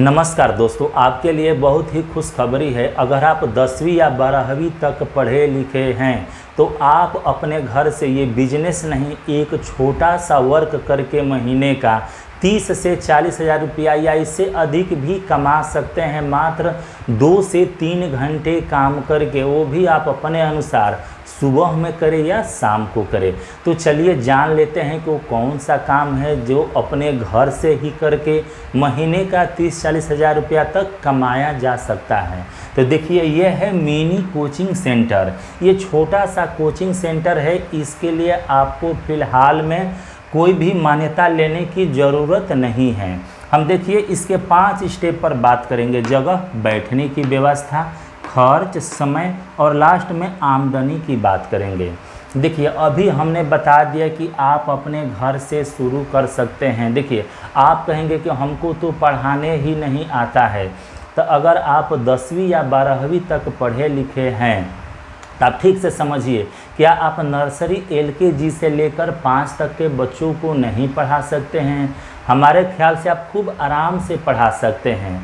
नमस्कार दोस्तों, आपके लिए बहुत ही खुशखबरी है। अगर आप 10वीं या 12वीं तक पढ़े लिखे हैं तो आप अपने घर से ये बिजनेस नहीं, एक छोटा सा वर्क करके महीने का 30 से 40 हज़ार रुपया या इससे अधिक भी कमा सकते हैं। मात्र 2 से 3 घंटे काम करके, वो भी आप अपने अनुसार सुबह में करें या शाम को करें। तो चलिए जान लेते हैं कि वो कौन सा काम है जो अपने घर से ही करके महीने का 30-40 हज़ार रुपया तक कमाया जा सकता है। तो देखिए, ये है मिनी कोचिंग सेंटर। ये छोटा सा कोचिंग सेंटर है। इसके लिए आपको फ़िलहाल में कोई भी मान्यता लेने की ज़रूरत नहीं है। हम देखिए इसके 5 स्टेप पर बात करेंगे। जगह, बैठने की व्यवस्था, खर्च, समय और लास्ट में आमदनी की बात करेंगे। देखिए, अभी हमने बता दिया कि आप अपने घर से शुरू कर सकते हैं। देखिए, आप कहेंगे कि हमको तो पढ़ाने ही नहीं आता है। तो अगर आप 10वीं या 12वीं तक पढ़े लिखे हैं तो आप ठीक से समझिए, क्या आप नर्सरी LKG से लेकर 5 तक के बच्चों को नहीं पढ़ा सकते हैं? हमारे ख्याल से आप खूब आराम से पढ़ा सकते हैं।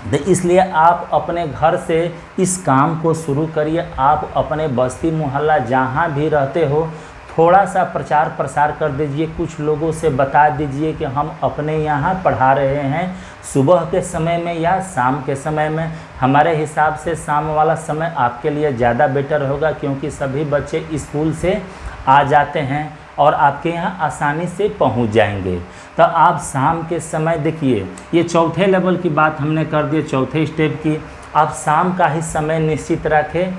तो इसलिए आप अपने घर से इस काम को शुरू करिए। आप अपने बस्ती मोहल्ला जहाँ भी रहते हो, थोड़ा सा प्रचार प्रसार कर दीजिए। कुछ लोगों से बता दीजिए कि हम अपने यहाँ पढ़ा रहे हैं, सुबह के समय में या शाम के समय में। हमारे हिसाब से शाम वाला समय आपके लिए ज़्यादा बेटर होगा, क्योंकि सभी बच्चे स्कूल से आ जाते हैं और आपके यहाँ आसानी से पहुँच जाएंगे। तो आप शाम के समय, देखिए ये चौथे लेवल की बात हमने कर दी, चौथे स्टेप की। आप शाम का ही समय निश्चित रखें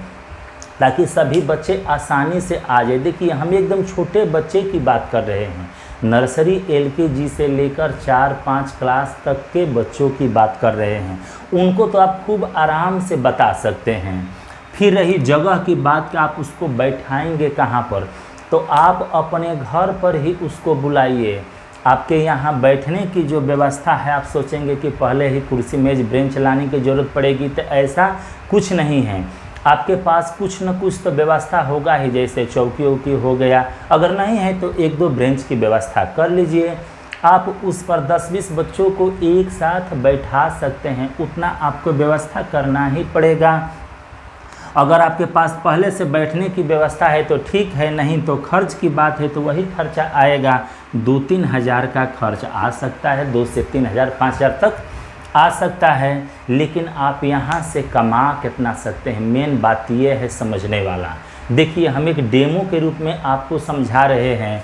ताकि सभी बच्चे आसानी से आ जाए। देखिए, हम एकदम छोटे बच्चे की बात कर रहे हैं। नर्सरी LKG से लेकर 4-5 क्लास तक के बच्चों की बात कर रहे हैं। उनको तो आप खूब आराम से बता सकते हैं। फिर रही जगह की बात कि आप उसको बैठाएंगे कहाँ पर, तो आप अपने घर पर ही उसको बुलाइए। आपके यहाँ बैठने की जो व्यवस्था है, आप सोचेंगे कि पहले ही कुर्सी मेज ब्रेंच लाने की ज़रूरत पड़ेगी, तो ऐसा कुछ नहीं है। आपके पास कुछ न कुछ तो व्यवस्था होगा ही, जैसे चौकी वौकी हो गया। अगर नहीं है तो 1-2 ब्रेंच की व्यवस्था कर लीजिए। आप उस पर 10-20 बच्चों को एक साथ बैठा सकते हैं। उतना आपको व्यवस्था करना ही पड़ेगा। अगर आपके पास पहले से बैठने की व्यवस्था है तो ठीक है, नहीं तो खर्च की बात है तो वही खर्चा आएगा। 2-3 हज़ार का खर्च आ सकता है, 2 से 3 हज़ार, 5 हज़ार तक आ सकता है। लेकिन आप यहाँ से कमा कितना सकते हैं, मेन बात ये है समझने वाला। देखिए, हम एक डेमो के रूप में आपको समझा रहे हैं,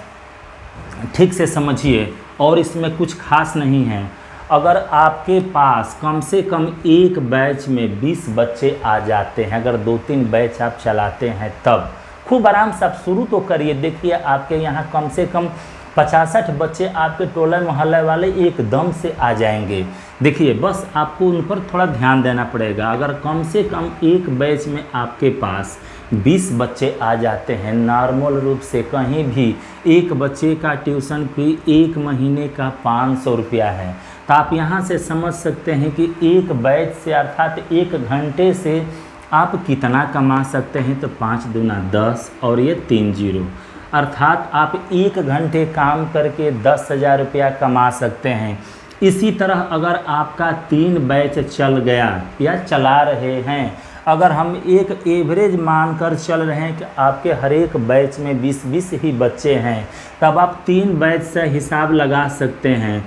ठीक से समझिए। और इसमें कुछ खास नहीं है। अगर आपके पास कम से कम एक बैच में 20 बच्चे आ जाते हैं, अगर 2-3 बैच आप चलाते हैं, तब खूब आराम से आप शुरू तो करिए। देखिए, आपके यहाँ कम से कम 50-60 बच्चे आपके टोला मोहल्ले वाले एकदम से आ जाएंगे। देखिए, बस आपको उन पर थोड़ा ध्यान देना पड़ेगा। अगर कम से कम एक बैच में आपके पास 20 बच्चे आ जाते हैं, नॉर्मल रूप से कहीं भी एक बच्चे का ट्यूशन फी 1 महीने का 500 रुपया है। तो आप यहाँ से समझ सकते हैं कि एक बैच से, अर्थात 1 घंटे से आप कितना कमा सकते हैं। तो 5 दूना 10 और ये 3 जीरो, अर्थात आप 1 घंटे काम करके 10 हज़ार रुपया कमा सकते हैं। इसी तरह अगर आपका 3 बैच चल गया या चला रहे हैं, अगर हम एक एवरेज मानकर चल रहे हैं कि आपके हर एक बैच में 20-20 ही बच्चे हैं, तब आप 3 बैच से हिसाब लगा सकते हैं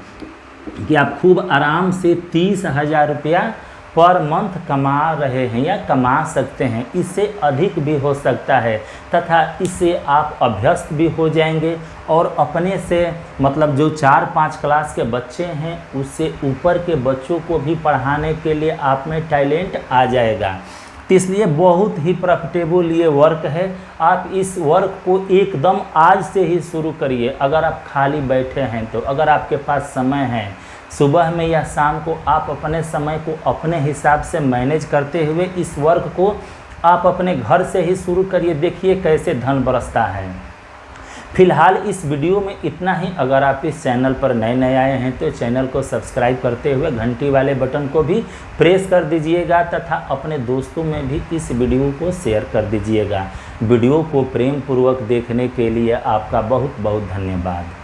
कि आप खूब आराम से 30 हज़ार रुपया पर मंथ कमा रहे हैं या कमा सकते हैं। इससे अधिक भी हो सकता है, तथा इससे आप अभ्यस्त भी हो जाएंगे और अपने से, मतलब जो 4-5 क्लास के बच्चे हैं, उससे ऊपर के बच्चों को भी पढ़ाने के लिए आप में टैलेंट आ जाएगा। तो इसलिए बहुत ही प्रॉफिटेबल ये वर्क है। आप इस वर्क को एकदम आज से ही शुरू करिए। अगर आप खाली बैठे हैं तो, अगर आपके पास समय है, सुबह में या शाम को आप अपने समय को अपने हिसाब से मैनेज करते हुए इस वर्क को आप अपने घर से ही शुरू करिए। देखिए कैसे धन बरसता है। फिलहाल इस वीडियो में इतना ही। अगर आप इस चैनल पर नए आए हैं तो चैनल को सब्सक्राइब करते हुए घंटी वाले बटन को भी प्रेस कर दीजिएगा, तथा अपने दोस्तों में भी इस वीडियो को शेयर कर दीजिएगा। वीडियो को प्रेम पूर्वक देखने के लिए आपका बहुत बहुत धन्यवाद।